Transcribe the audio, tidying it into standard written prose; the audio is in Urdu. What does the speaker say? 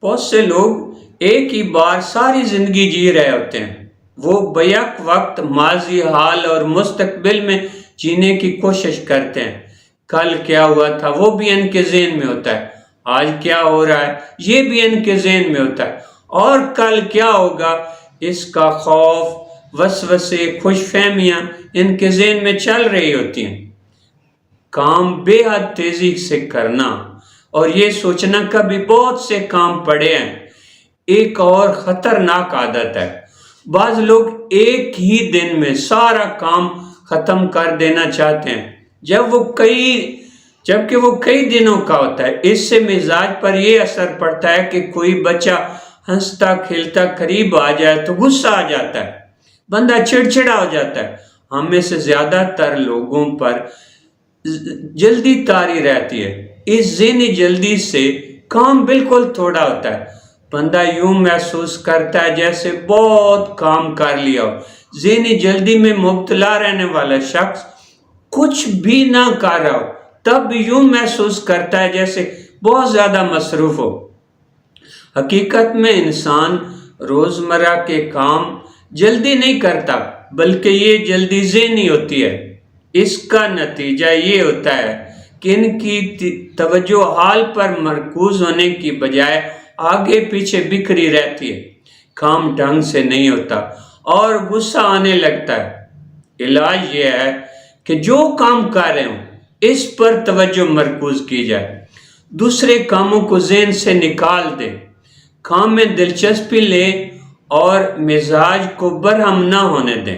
بہت سے لوگ ایک ہی بار ساری زندگی جی رہے ہوتے ہیں۔ وہ بیک وقت ماضی، حال اور مستقبل میں جینے کی کوشش کرتے ہیں۔ کل کیا ہوا تھا وہ بھی ان کے ذہن میں ہوتا ہے، آج کیا ہو رہا ہے یہ بھی ان کے ذہن میں ہوتا ہے، اور کل کیا ہوگا اس کا خوف، وسوسے، خوش فہمیاں ان کے ذہن میں چل رہی ہوتی ہیں۔ کام بے حد تیزی سے کرنا اور یہ سوچنا کبھی بہت سے کام پڑے ہیں ایک اور خطرناک عادت ہے۔ بعض لوگ ایک ہی دن میں سارا کام ختم کر دینا چاہتے ہیں جبکہ وہ کئی دنوں کا ہوتا ہے۔ اس سے مزاج پر یہ اثر پڑتا ہے کہ کوئی بچہ ہنستا کھیلتا قریب آ جائے تو غصہ آ جاتا ہے، بندہ چڑچڑا ہو جاتا ہے۔ ہم میں سے زیادہ تر لوگوں پر جلدی طاری رہتی ہے۔ اس ذہنی جلدی سے کام بالکل تھوڑا ہوتا ہے، بندہ یوں محسوس کرتا ہے جیسے بہت کام کر لیا ہو۔ ذہنی جلدی میں مبتلا رہنے والا شخص کچھ بھی نہ کر رہا ہو تب بھی یوں محسوس کرتا ہے جیسے بہت زیادہ مصروف ہو۔ حقیقت میں انسان روزمرہ کے کام جلدی نہیں کرتا، بلکہ یہ جلدی ذہنی ہوتی ہے۔ اس کا نتیجہ یہ ہوتا ہے کہ ان کی توجہ حال پر مرکوز ہونے کی بجائے آگے پیچھے بکھری رہتی ہے، کام ڈھنگ سے نہیں ہوتا اور غصہ آنے لگتا ہے۔ علاج یہ ہے کہ جو کام کر رہے ہوں اس پر توجہ مرکوز کی جائے، دوسرے کاموں کو ذہن سے نکال دیں، کام میں دلچسپی لیں اور مزاج کو برہم نہ ہونے دیں۔